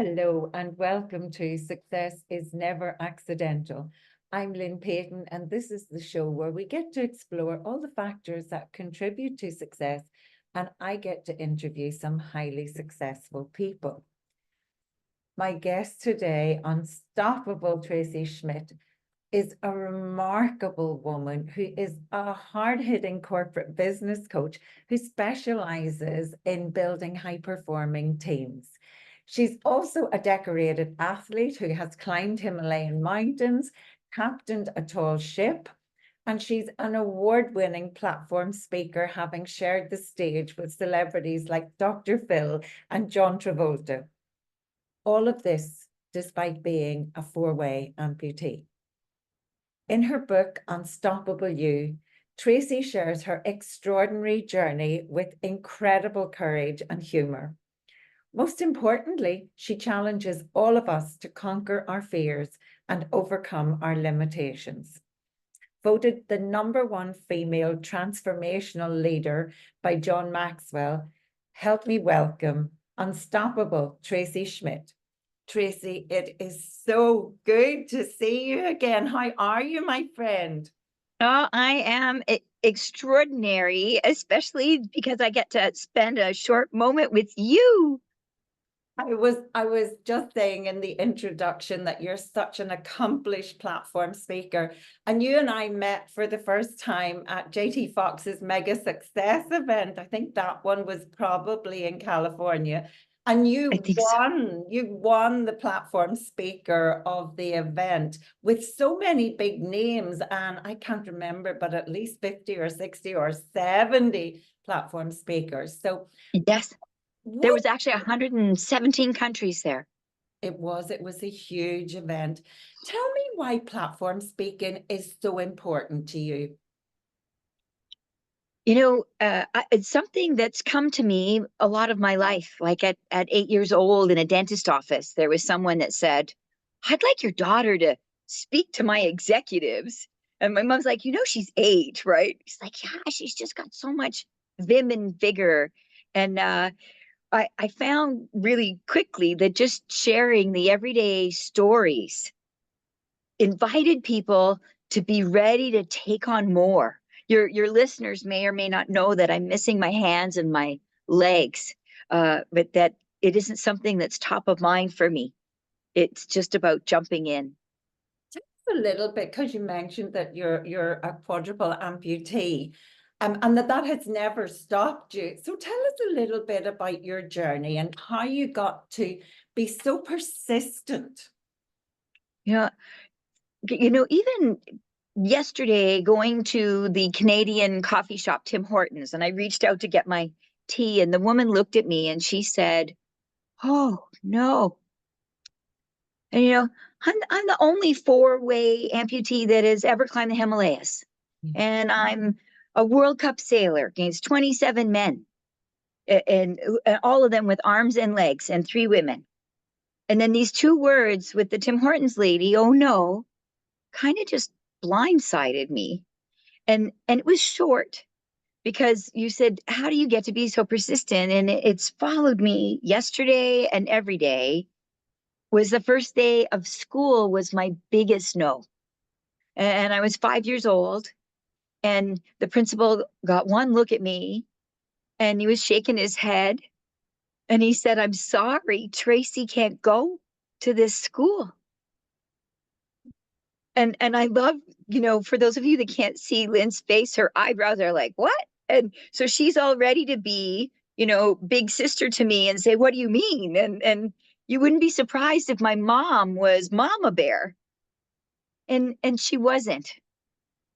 Hello and welcome to Success is Never Accidental. I'm Lynne Peyton, and this is the show where we get to explore all the factors that contribute to success, and I get to interview some highly successful people. My guest today, Unstoppable Tracy Schmitt, is a remarkable woman who is a hard-hitting corporate business coach who specializes in building high-performing teams. She's also a decorated athlete who has climbed Himalayan mountains, captained a tall ship, and she's an award-winning platform speaker, having shared the stage with celebrities like Dr. Phil and John Travolta. All of this despite being a four-way amputee. In her book, Unstoppable You, Tracy shares her extraordinary journey with incredible courage and humor. Most importantly, she challenges all of us to conquer our fears and overcome our limitations. Voted the #1 female transformational leader by John Maxwell, help me welcome Unstoppable Tracy Schmitt. Tracy, it is so good to see you again. How are you, my friend? Oh, I am extraordinary, especially because I get to spend a short moment with you. I was just saying in the introduction that you're such an accomplished platform speaker, and you and I met for the first time at JT Fox's Mega Success event. I think that one was probably in California. And I think so. you won the platform speaker of the event with so many big names. And I can't remember, but at least 50 or 60 or 70 platform speakers. So Yes, there what was actually 117 countries there. it was a huge event. Tell me why platform speaking is so important to you. It's something that's come to me a lot of my life. Like at 8 years old in a dentist office, there was someone that said, I'd like your daughter to speak to my executives. And my mom's like, she's 8, right? She's like, yeah, she's just got so much vim and vigor. And I found really quickly that just sharing the everyday stories invited people to be ready to take on more. Your listeners may or may not know that I'm missing my hands and my legs, but that it isn't something that's top of mind for me. It's just about jumping in. Tell us a little bit, because you mentioned that you're a quadruple amputee, and that has never stopped you. So tell us a little bit about your journey and how you got to be so persistent. Yeah, even yesterday going to the Canadian coffee shop Tim Hortons, and I reached out to get my tea, and the woman looked at me and she said, "Oh no." And I'm the only four-way amputee that has ever climbed the Himalayas. And I'm a World Cup sailor against 27 men, and all of them with arms and legs, and 3 women. And then these 2 words with the Tim Hortons lady, "Oh no," kind of just blindsided me. And it was short because you said, how do you get to be so persistent? And it's followed me yesterday and every day. Was the first day of school was my biggest no. And I was 5 years old, and the principal got one look at me, and he was shaking his head, and he said, "I'm sorry, Tracy can't go to this school." And I love, for those of you that can't see Lynne's face, her eyebrows are like, what? And so she's all ready to be, big sister to me and say, what do you mean? And you wouldn't be surprised if my mom was Mama Bear. And she wasn't.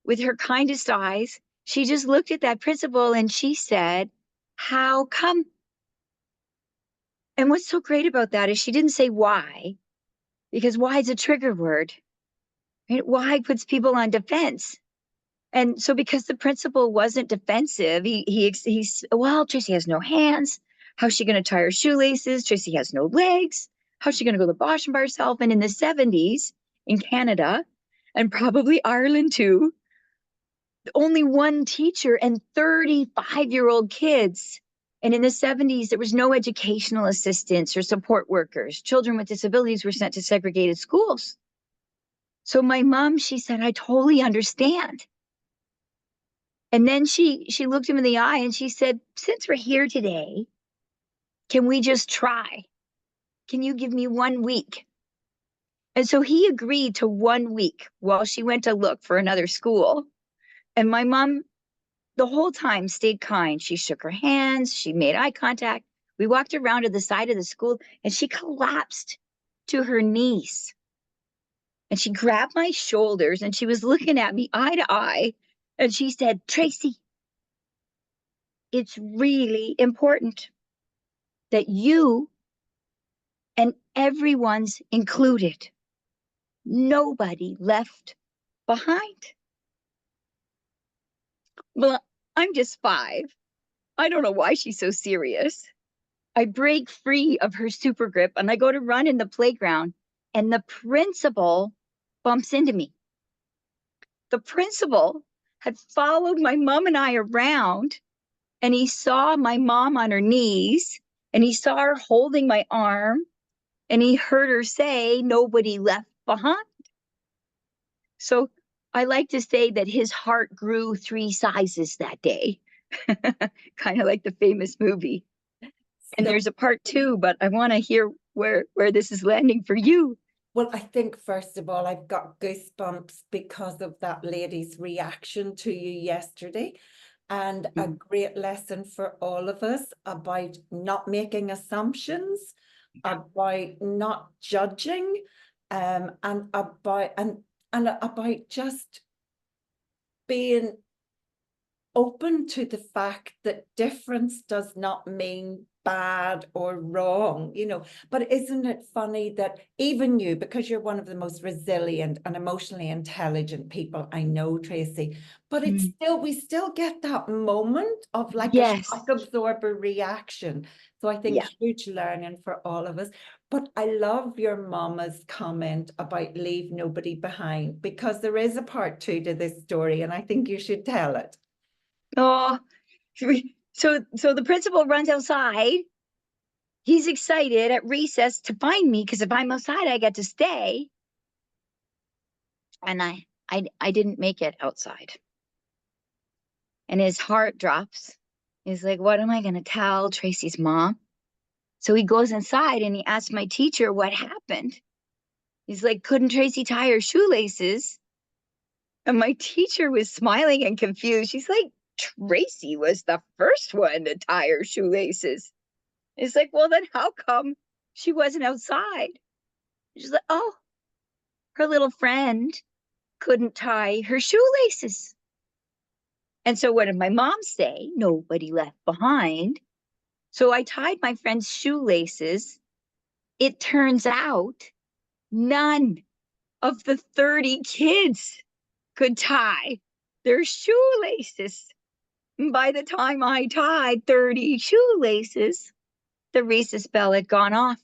With her kindest eyes, she just looked at that principal and she said, "How come?" And what's so great about that is she didn't say why, because why is a trigger word. Right? Why puts people on defense. And so because the principal wasn't defensive, he's, well, Tracy has no hands. How's she going to tie her shoelaces? Tracy has no legs. How's she going to go to the washroom by herself? And in the 70s in Canada, and probably Ireland too, only one teacher and 35-year-old kids And in the 70s, there was no educational assistants or support workers. Children with disabilities were sent to segregated schools. So my mom, she said, I totally understand. And then she looked him in the eye and she said, since we're here today, can we just try? Can you give me 1 week? And so he agreed to 1 week while she went to look for another school. And my mom, the whole time, stayed kind. She shook her hands. She made eye contact. We walked around to the side of the school and she collapsed to her knees. And she grabbed my shoulders and she was looking at me eye to eye. And she said, Tracy, it's really important that you and everyone's included. Nobody left behind. Well, I'm just 5. I don't know why she's so serious. I break free of her super grip and I go to run in the playground, and the principal bumps into me. The principal had followed my mom and I around, and he saw my mom on her knees, and he saw her holding my arm, and he heard her say, nobody left behind. So I like to say that his heart grew 3 sizes that day, kind of like the famous movie. And there's a part 2, but I want to hear where this is landing for you. Well, I think, first of all, I've got goosebumps because of that lady's reaction to you yesterday, and a great lesson for all of us about not making assumptions, about not judging, and about just being open to the fact that difference does not mean bad or wrong, you know. But isn't it funny that even you, because you're one of the most resilient and emotionally intelligent people I know, Tracy, but it's still, we still get that moment of like a shock absorber reaction. So I think huge learning for all of us. But I love your mama's comment about leave nobody behind, because there is a part 2 to this story, and I think you should tell it. Oh, so the principal runs outside. He's excited at recess to find me, because if I'm outside, I get to stay. And I didn't make it outside. And his heart drops. He's like, what am I going to tell Tracy's mom? So he goes inside and he asks my teacher what happened. He's like, couldn't Tracy tie her shoelaces? And my teacher was smiling and confused. She's like, Tracy was the first one to tie her shoelaces. It's like, well, then how come she wasn't outside? She's like, oh, her little friend couldn't tie her shoelaces. And so what did my mom say? Nobody left behind. So I tied my friend's shoelaces. It turns out none of the 30 kids could tie their shoelaces. By the time I tied 30 shoelaces, the recess bell had gone off.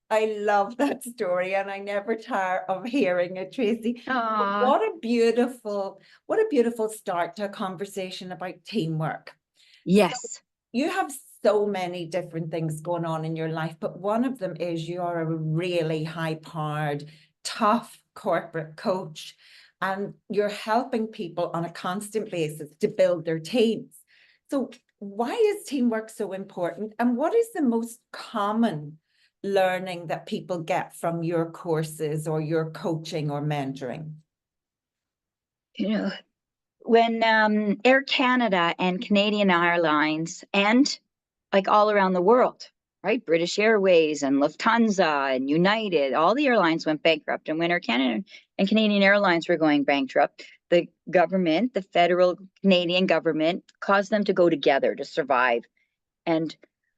I love that story, and I never tire of hearing it, Tracy. What a beautiful start to a conversation about teamwork. Yes. So you have so many different things going on in your life, but one of them is you are a really high-powered, tough corporate coach, and you're helping people on a constant basis to build their teams. So why is teamwork so important, and what is the most common learning that people get from your courses or your coaching or mentoring? You know, when Air Canada and Canadian Airlines, and like all around the world, right? British Airways and Lufthansa and United, all the airlines went bankrupt. And when Air Canada and Canadian Airlines were going bankrupt, the government, the federal Canadian government, caused them to go together to survive. And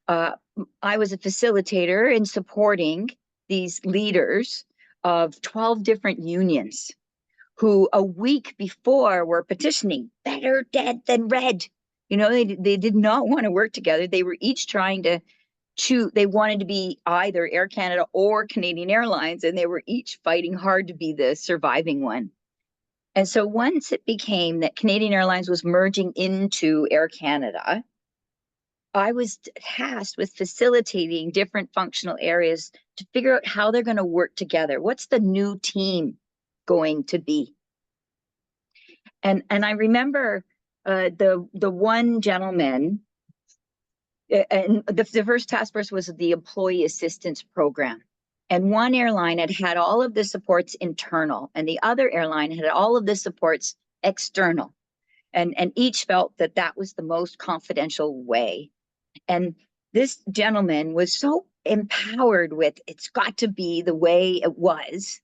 I was a facilitator in supporting these leaders of 12 different unions who a week before were petitioning, better dead than red. You know, they did not want to work together. They were each trying to choose. They wanted to be either Air Canada or Canadian Airlines, and they were each fighting hard to be the surviving one. And so once it became that Canadian Airlines was merging into Air Canada, I was tasked with facilitating different functional areas to figure out how they're going to work together. What's the new team going to be? And I remember the one gentleman, and the first task force was the employee assistance program. And one airline had all of the supports internal, and the other airline had all of the supports external. And each felt that that was the most confidential way. And this gentleman was so empowered with it's got to be the way it was,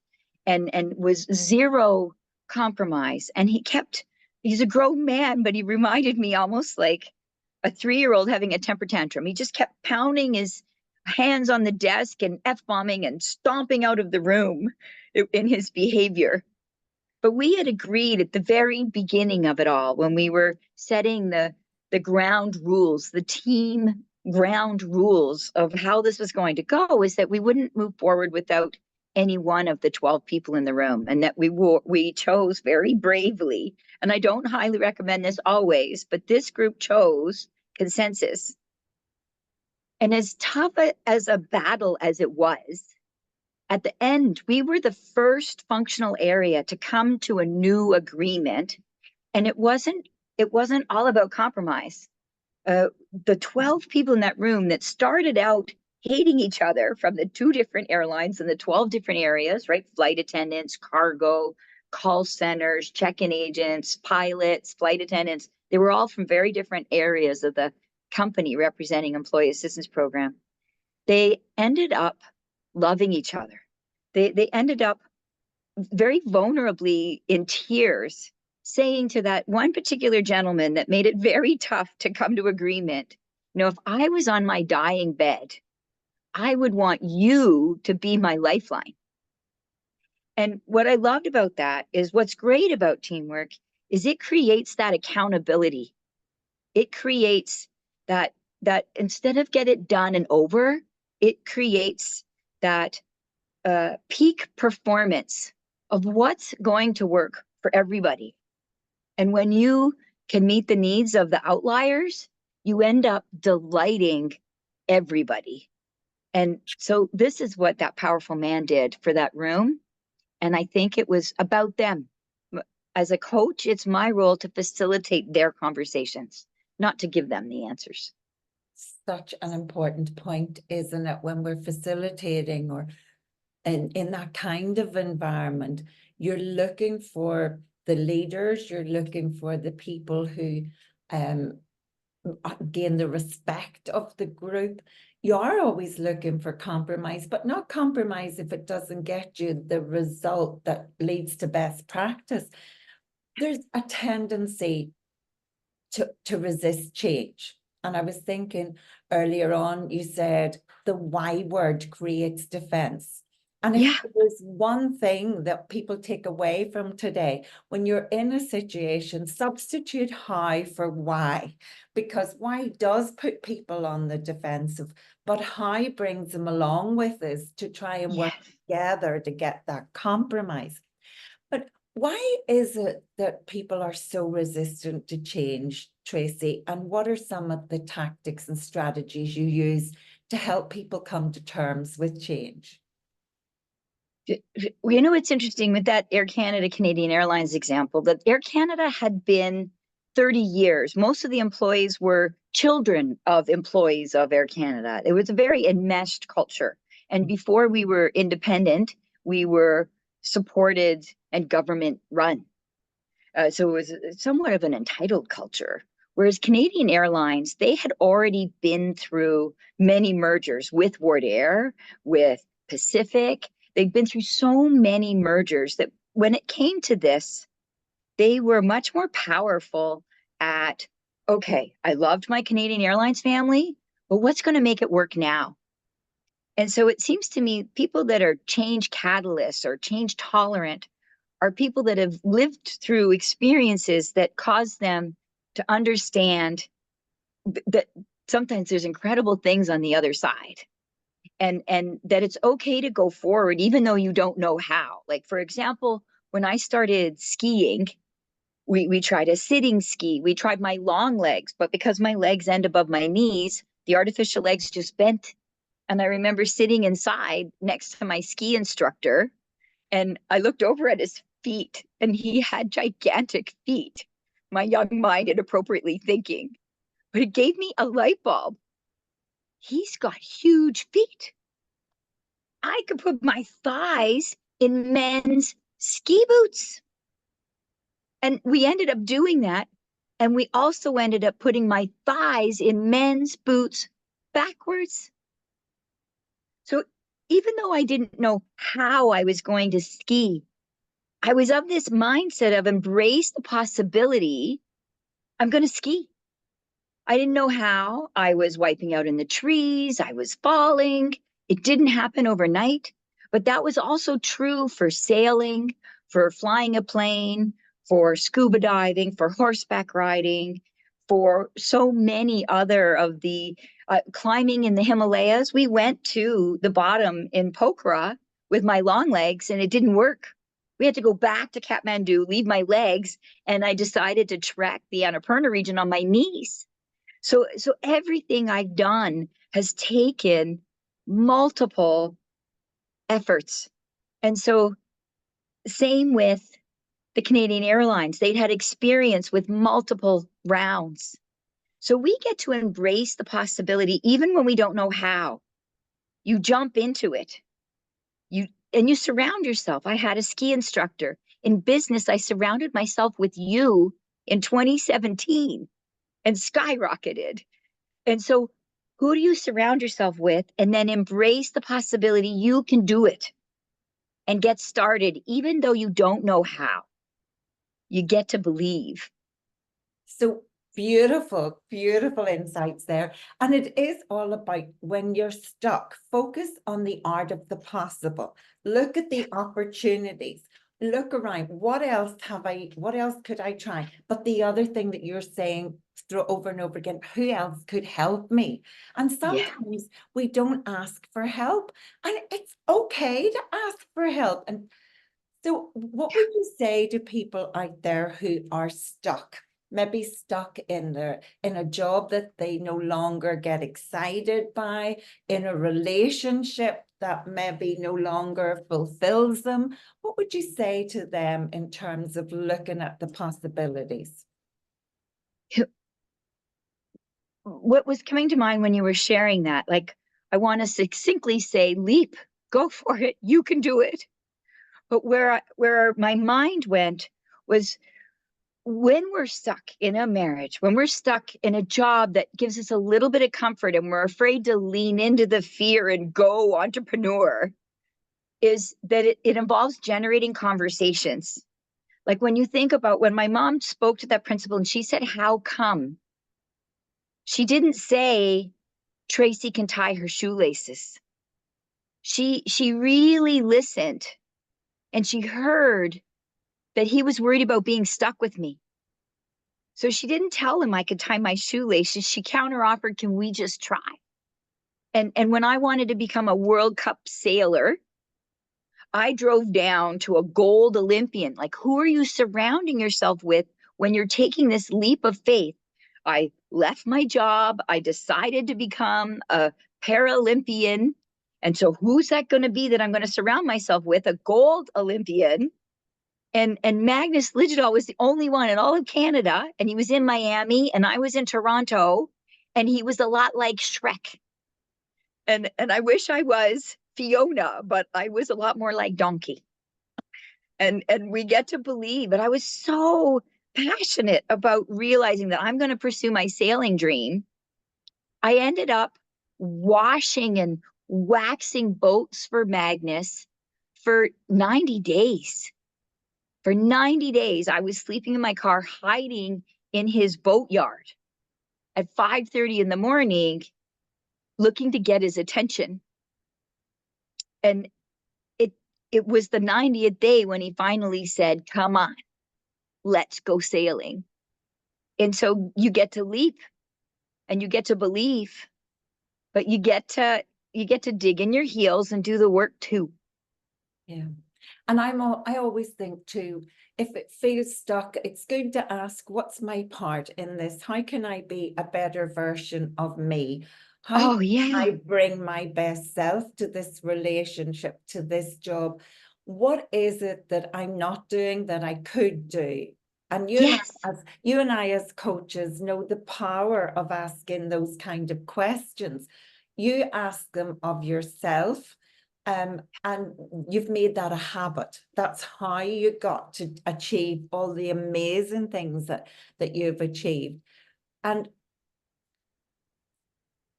and was zero compromise. And he's a grown man, but he reminded me almost like a 3-year-old having a temper tantrum. He just kept pounding his hands on the desk and F-bombing and stomping out of the room in his behavior. But we had agreed at the very beginning of it all, when we were setting the ground rules, the team ground rules of how this was going to go, is that we wouldn't move forward without any one of the 12 people in the room, and that we chose very bravely. And I don't highly recommend this always, but this group chose consensus. And as tough as a battle as it was, at the end, we were the first functional area to come to a new agreement, and it wasn't all about compromise. The 12 people in that room that started out hating each other from the 2 different airlines and the 12 different areas, right? Flight attendants, cargo, call centers, check-in agents, pilots, flight attendants. They were all from very different areas of the company representing employee assistance program. They ended up loving each other. They ended up very vulnerably in tears, saying to that one particular gentleman that made it very tough to come to agreement, if I was on my dying bed, I would want you to be my lifeline. And what I loved about that is, what's great about teamwork is it creates that accountability. It creates that instead of get it done and over, it creates that peak performance of what's going to work for everybody. And when you can meet the needs of the outliers, you end up delighting everybody. And so this is what that powerful man did for that room. And I think it was about them. As a coach, it's my role to facilitate their conversations, not to give them the answers. Such an important point, isn't it? When we're facilitating or in that kind of environment, you're looking for the leaders, you're looking for the people who gain the respect of the group. You are always looking for compromise, but not compromise if it doesn't get you the result that leads to best practice. There's a tendency to resist change. And I was thinking earlier on, you said the Y word creates defense. And if there's one thing that people take away from today, when you're in a situation, substitute how for why, because why does put people on the defensive, but how brings them along with us to try and work together to get that compromise. But why is it that people are so resistant to change, Tracy? And what are some of the tactics and strategies you use to help people come to terms with change? It's interesting with that Air Canada, Canadian Airlines example, that Air Canada had been 30 years. Most of the employees were children of employees of Air Canada. It was a very enmeshed culture. And before we were independent, we were supported and government run. So it was somewhat of an entitled culture. Whereas Canadian Airlines, they had already been through many mergers with Wardair, with Pacific. They'd been through so many mergers that when it came to this, they were much more powerful at, okay, I loved my Canadian Airlines family, but what's going to make it work now? And so it seems to me people that are change catalysts or change tolerant are people that have lived through experiences that cause them to understand that sometimes there's incredible things on the other side. And that it's okay to go forward, even though you don't know how. Like, for example, when I started skiing, we tried a sitting ski. We tried my long legs, but because my legs end above my knees, the artificial legs just bent. And I remember sitting inside next to my ski instructor, and I looked over at his feet, and he had gigantic feet. My young mind inappropriately thinking, but it gave me a light bulb. He's got huge feet. I could put my thighs in men's ski boots. And we ended up doing that. And we also ended up putting my thighs in men's boots backwards. So even though I didn't know how I was going to ski, I was of this mindset of embrace the possibility I'm going to ski. I didn't know how. I was wiping out in the trees. I was falling. It didn't happen overnight. But that was also true for sailing, for flying a plane, for scuba diving, for horseback riding, for so many other of the climbing in the Himalayas. We went to the bottom in Pokhara with my long legs, and it didn't work. We had to go back to Kathmandu, leave my legs, and I decided to trek the Annapurna region on my knees. So everything I've done has taken multiple efforts. And so same with the Canadian Airlines. They'd had experience with multiple rounds. So we get to embrace the possibility, even when we don't know how. You jump into it. You surround yourself. I had a ski instructor. In business, I surrounded myself with you in 2017 and skyrocketed. And so who do you surround yourself with, and then embrace the possibility you can do it and get started, even though you don't know how. You get to believe. So beautiful, beautiful insights there. And it is all about when you're stuck, focus on the art of the possible. Look at the opportunities. Look around. What else could I try? But the other thing that you're saying through over and over again, who else could help me? And sometimes we don't ask for help, and it's okay to ask for help. And so what would you say to people out there who are stuck? Maybe stuck in a job that they no longer get excited by, in a relationship that maybe no longer fulfills them. What would you say to them in terms of looking at the possibilities? What was coming to mind when you were sharing that, like, I want to succinctly say, leap, go for it, you can do it. But where my mind went was, when we're stuck in a marriage, when we're stuck in a job that gives us a little bit of comfort and we're afraid to lean into the fear and go entrepreneur, is that it involves generating conversations. Like when you think about when my mom spoke to that principal and she said, how come? She didn't say, Tracy can tie her shoelaces. She really listened, and she heard that he was worried about being stuck with me. So she didn't tell him I could tie my shoelaces. She counteroffered, can we just try? And when I wanted to become a World Cup sailor, I drove down to a gold Olympian. Like, who are you surrounding yourself with when you're taking this leap of faith? I left my job. I decided to become a Paralympian. And so who's that going to be that I'm going to surround myself with? A gold Olympian. And Magnus Lidgedal was the only one in all of Canada. And he was in Miami and I was in Toronto. And he was a lot like Shrek. And I wish I was Fiona, but I was a lot more like Donkey. And we get to believe, but I was so passionate about realizing that I'm going to pursue my sailing dream. I ended up washing and waxing boats for Magnus for 90 days. For 90 days, I was sleeping in my car, hiding in his boatyard at 5:30 in the morning, looking to get his attention. And it was the 90th day when he finally said, come on, let's go sailing. And so you get to leap and you get to believe, but you get to dig in your heels and do the work too. Yeah. And I always think too, if it feels stuck, it's good to ask, what's my part in this? How can I be a better version of me? How Oh, can yeah. I bring my best self to this relationship, to this job? What is it that I'm not doing that I could do? And Yes. you and I as coaches know the power of asking those kind of questions. You ask them of yourself, and you've made that a habit. That's how you got to achieve all the amazing things that you've achieved. And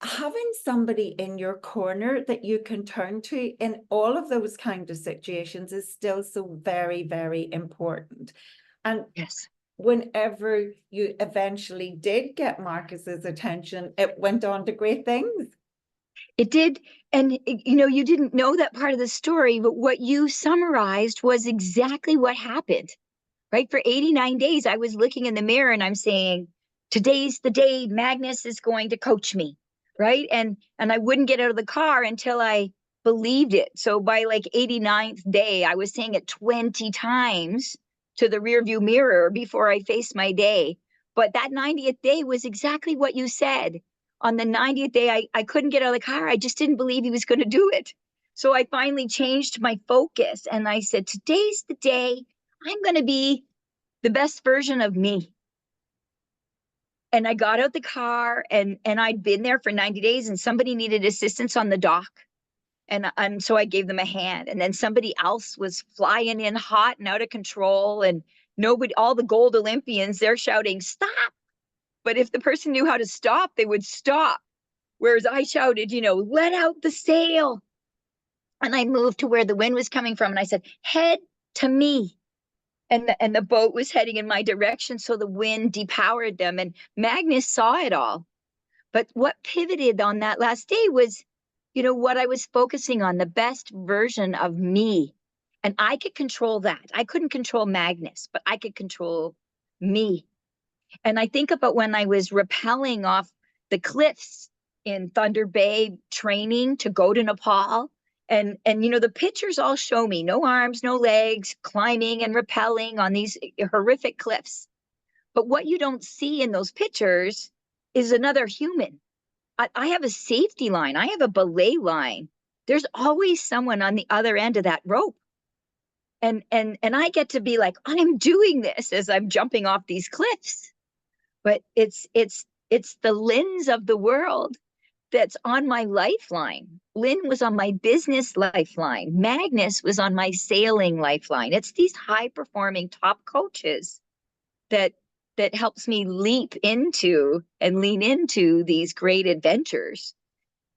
having somebody in your corner that you can turn to in all of those kind of situations is still so very, very important. And Yes. whenever you eventually did get Marcus's attention, it went on to great things. It did. And, you didn't know that part of the story, but what you summarized was exactly what happened, right? For 89 days, I was looking in the mirror and I'm saying, today's the day Magnus is going to coach me, right? And I wouldn't get out of the car until I believed it. So by like 89th day, I was saying it 20 times to the rearview mirror before I faced my day. But that 90th day was exactly what you said. On the 90th day, I couldn't get out of the car. I just didn't believe he was going to do it. So I finally changed my focus and I said, today's the day I'm going to be the best version of me. And I got out the car and I'd been there for 90 days and somebody needed assistance on the dock. And so I gave them a hand. And then somebody else was flying in hot and out of control. And nobody, all the gold Olympians, they're shouting, stop. But if the person knew how to stop, they would stop. Whereas I shouted, let out the sail. And I moved to where the wind was coming from. And I said, head to me. And the boat was heading in my direction. So the wind depowered them. And Magnus saw it all. But what pivoted on that last day was, what I was focusing on, the best version of me. And I could control that. I couldn't control Magnus, but I could control me. And I think about when I was rappelling off the cliffs in Thunder Bay training to go to Nepal. And the pictures all show me no arms, no legs, climbing and rappelling on these horrific cliffs. But what you don't see in those pictures is another human. I have a safety line. I have a belay line. There's always someone on the other end of that rope. And I get to be like, I'm doing this as I'm jumping off these cliffs. But it's the lens of the world that's on my lifeline. Lynne was on my business lifeline. Magnus was on my sailing lifeline. It's these high performing top coaches that helps me leap into and lean into these great adventures.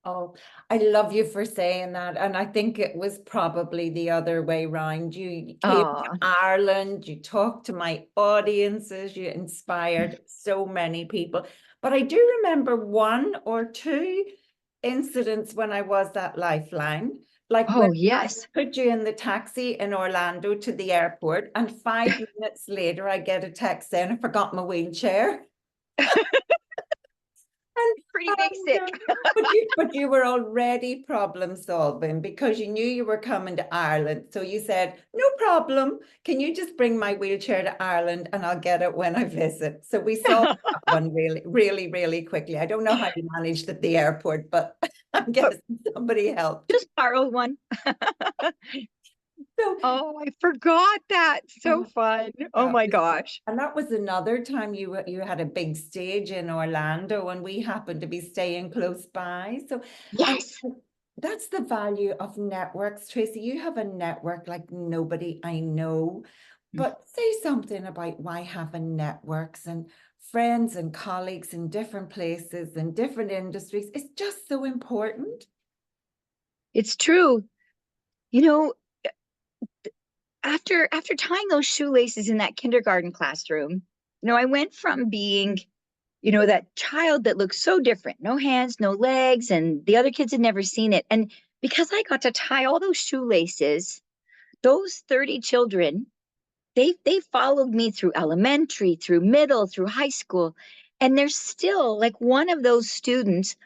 Oh, I love you for saying that. And I think it was probably the other way around. You came to Ireland, you talked to my audiences, you inspired so many people. But I do remember one or two incidents when I was that lifeline. Like when Yes. I put you in the taxi in Orlando to the airport, and 5 minutes later, I get a text saying I forgot my wheelchair. Pretty basic. But you were already problem solving because you knew you were coming to Ireland. So you said, no problem. Can you just bring my wheelchair to Ireland and I'll get it when I visit? So we solved that one really, really, really quickly. I don't know how you managed at the airport, but I'm guessing somebody helped. Just borrowed one. So, I forgot that. So fun. Oh my gosh. And that was another time you had a big stage in Orlando and we happened to be staying close by. So yes, that's the value of networks, Tracy. You have a network like nobody I know. But say something about why having networks and friends and colleagues in different places and different industries is just so important. It's true. After tying those shoelaces in that kindergarten classroom, I went from being, that child that looked so different, no hands, no legs, and the other kids had never seen it. And because I got to tie all those shoelaces, those 30 children, they followed me through elementary, through middle, through high school. And there's still like one of those students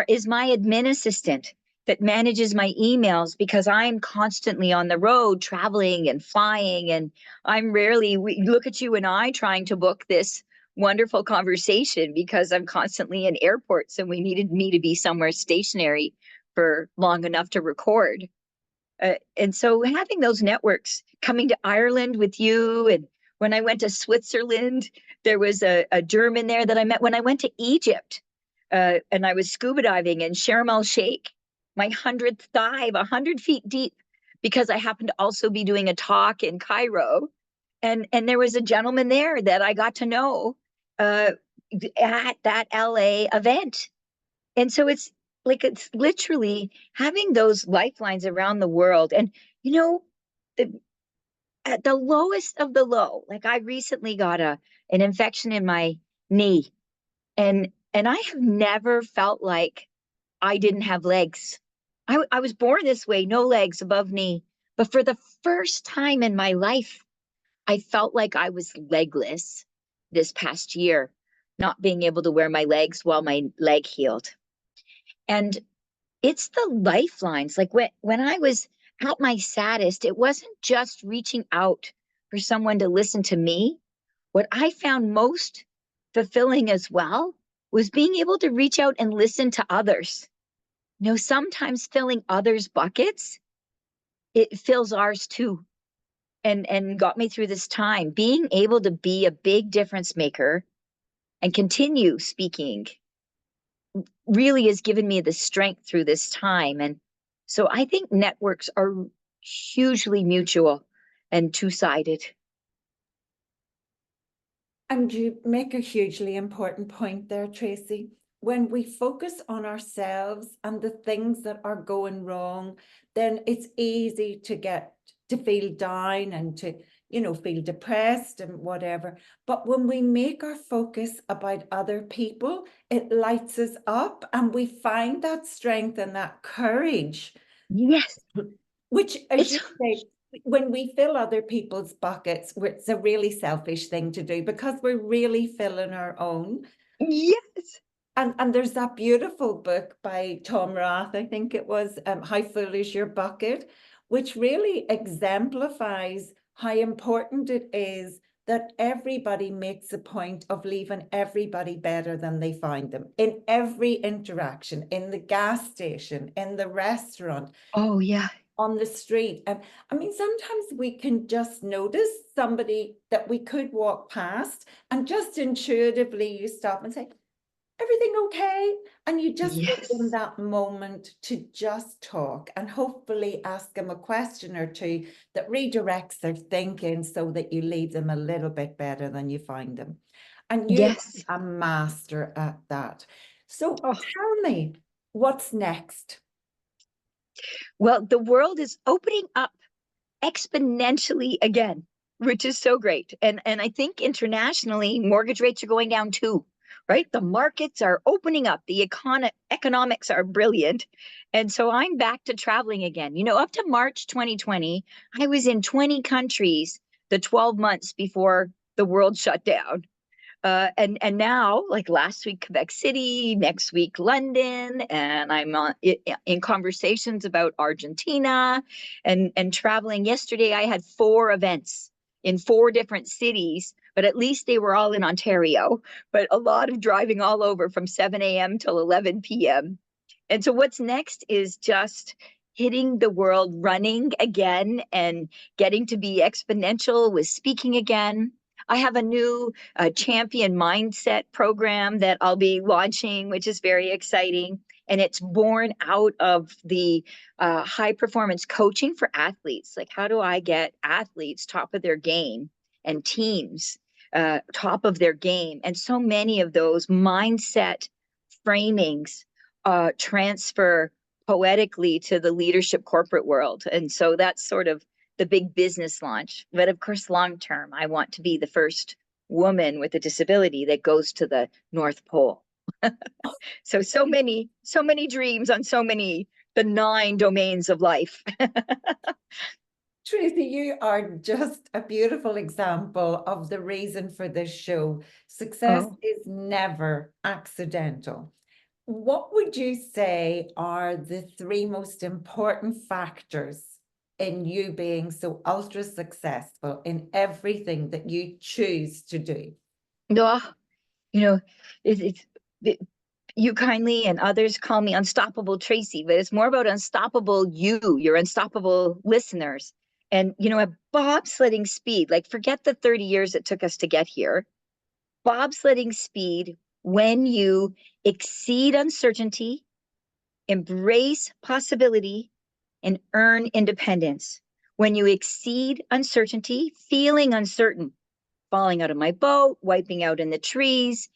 is my admin assistant. that manages my emails, because I'm constantly on the road traveling and flying, and we look at you and I trying to book this wonderful conversation because I'm constantly in airports and we needed me to be somewhere stationary for long enough to record. And so having those networks, coming to Ireland with you, and when I went to Switzerland, there was a German there that I met. When I went to Egypt, and I was scuba diving in Sharm el Sheikh, my 100th dive, 100 feet deep, because I happened to also be doing a talk in Cairo. And there was a gentleman there that I got to know at that LA event. And so it's literally having those lifelines around the world. And, you know, the, at the lowest of the low, like I recently got an infection in my knee, and I have never felt like I didn't have legs. I was born this way, no legs above knee. But for the first time in my life, I felt like I was legless this past year, not being able to wear my legs while my leg healed. And it's the lifelines. Like when I was at my saddest, it wasn't just reaching out for someone to listen to me. What I found most fulfilling as well was being able to reach out and listen to others. You know, sometimes filling others' buckets, it fills ours too. And got me through this time. Being able to be a big difference maker and continue speaking really has given me the strength through this time. And so I think networks are hugely mutual and two-sided. And you make a hugely important point there, Tracy. When we focus on ourselves and the things that are going wrong, then it's easy to feel down and to, feel depressed and whatever. But when we make our focus about other people, it lights us up and we find that strength and that courage. Yes. Which, as you say, when we fill other people's buckets, it's a really selfish thing to do because we're really filling our own. Yes. And there's that beautiful book by Tom Rath, I think it was, How Full Is Your Bucket, which really exemplifies how important it is that everybody makes a point of leaving everybody better than they found them in every interaction, in the gas station, in the restaurant. Oh, yeah. On the street. I mean, sometimes we can just notice somebody that we could walk past and just intuitively you stop and say, everything okay? And you just give them that moment to just talk and hopefully ask them a question or two that redirects their thinking so that you leave them a little bit better than you find them. And you're a master at that. So tell me, what's next? Well, the world is opening up exponentially again, which is so great. And I think internationally, mortgage rates are going down too, right? The markets are opening up. The economics are brilliant. And so I'm back to traveling again. You know, up to March 2020, I was in 20 countries the 12 months before the world shut down. And now, like last week, Quebec City, next week, London, and I'm in conversations about Argentina and traveling. Yesterday, I had 4 events in 4 different cities, but at least they were all in Ontario, but a lot of driving all over from 7 a.m. till 11 p.m. And so what's next is just hitting the world running again and getting to be exponential with speaking again. I have a new champion mindset program that I'll be launching, which is very exciting. And it's born out of the high performance coaching for athletes. Like, how do I get athletes top of their game and teams top of their game? And so many of those mindset framings transfer poetically to the leadership corporate world. And so that's sort of the big business launch. But of course, long term, I want to be the first woman with a disability that goes to the North Pole. so many dreams on the 9 domains of life. Tracy, you are just a beautiful example of the reason for this show. Success is never accidental. What would you say are the three most important factors in you being so ultra successful in everything that you choose to do? No, you know, it, you kindly and others call me Unstoppable Tracy, but it's more about unstoppable you, your unstoppable listeners. And, at bobsledding speed, like forget the 30 years it took us to get here. Bobsledding speed, when you exceed uncertainty, embrace possibility, and earn independence. When you exceed uncertainty, feeling uncertain, falling out of my boat, wiping out in the trees,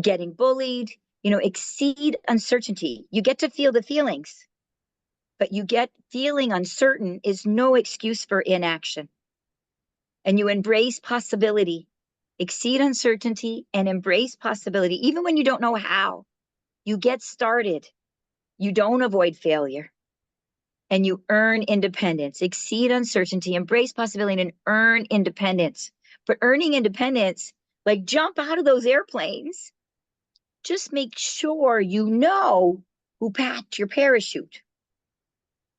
getting bullied, exceed uncertainty. You get to feel the feelings, but feeling uncertain is no excuse for inaction. And you embrace possibility, exceed uncertainty and embrace possibility. Even when you don't know how, you get started. You don't avoid failure. And you earn independence, exceed uncertainty, embrace possibility, and earn independence. But earning independence, like jump out of those airplanes, just make sure you know who packed your parachute.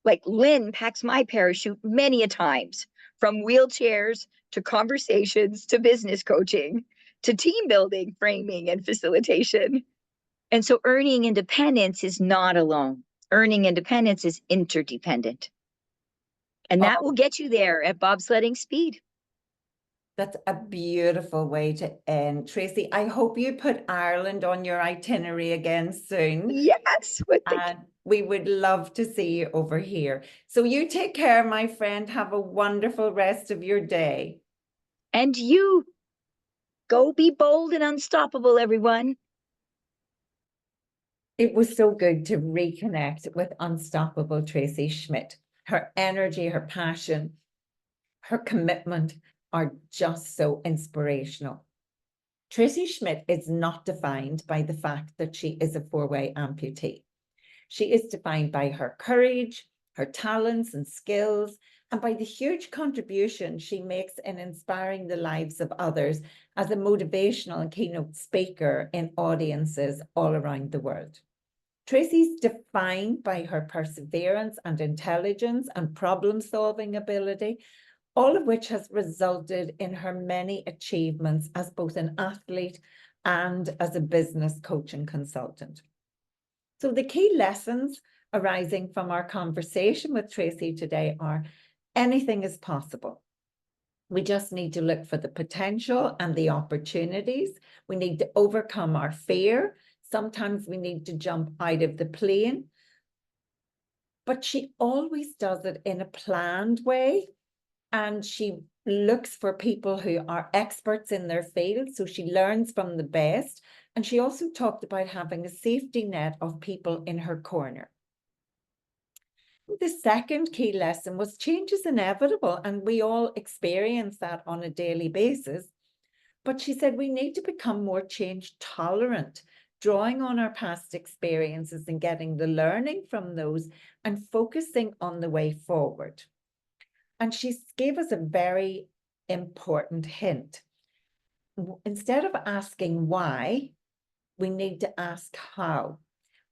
Like Lynne packs my parachute many a times, from wheelchairs to conversations to business coaching to team building, framing, and facilitation. And so earning independence is not alone. Earning independence is interdependent. And that will get you there at bobsledding speed. That's a beautiful way to end. Tracy, I hope you put Ireland on your itinerary again soon. Yes. And we would love to see you over here. So you take care, my friend. Have a wonderful rest of your day. And you go be bold and unstoppable, everyone. It was so good to reconnect with Unstoppable Tracy Schmitt. Her energy, her passion, her commitment are just so inspirational. Tracy Schmitt is not defined by the fact that she is a four-way amputee. She is defined by her courage, her talents and skills, and by the huge contribution she makes in inspiring the lives of others as a motivational and keynote speaker in audiences all around the world. Tracy's defined by her perseverance and intelligence and problem-solving ability, all of which has resulted in her many achievements as both an athlete and as a business coach and consultant. So the key lessons arising from our conversation with Tracy today are: anything is possible. We just need to look for the potential and the opportunities. We need to overcome our fear. Sometimes we need to jump out of the plane. But she always does it in a planned way. And she looks for people who are experts in their field. So she learns from the best. And she also talked about having a safety net of people in her corner. The second key lesson was change is inevitable, and we all experience that on a daily basis. But she said we need to become more change tolerant, drawing on our past experiences and getting the learning from those and focusing on the way forward. And she gave us a very important hint. Instead of asking why, we need to ask how.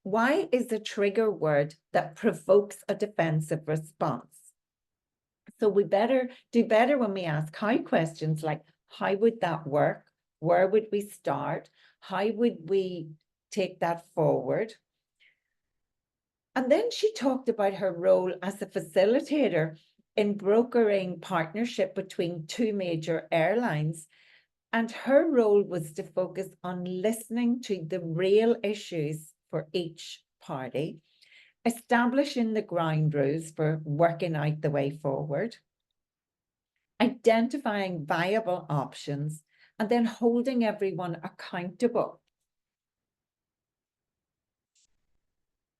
Why is a trigger word that provokes a defensive response. So we better do better when we ask how questions like, how would that work? Where would we start? How would we take that forward? And then she talked about her role as a facilitator in brokering partnership between two major airlines. And her role was to focus on listening to the real issues for each party, establishing the ground rules for working out the way forward, identifying viable options, and then holding everyone accountable.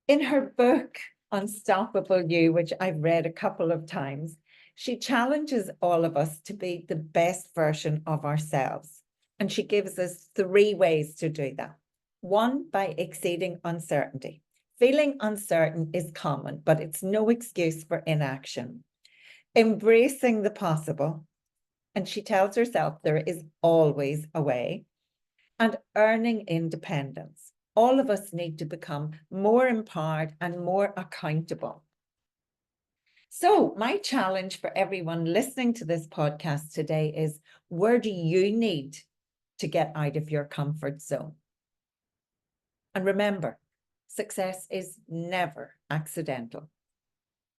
In her book, Unstoppable You, which I've read a couple of times, she challenges all of us to be the best version of ourselves. And she gives us 3 ways to do that. 1, by exceeding uncertainty. Feeling uncertain is common, but it's no excuse for inaction. Embracing the possible. And she tells herself there is always a way. And earning independence. All of us need to become more empowered and more accountable. So my challenge for everyone listening to this podcast today is, where do you need to get out of your comfort zone? And remember, success is never accidental.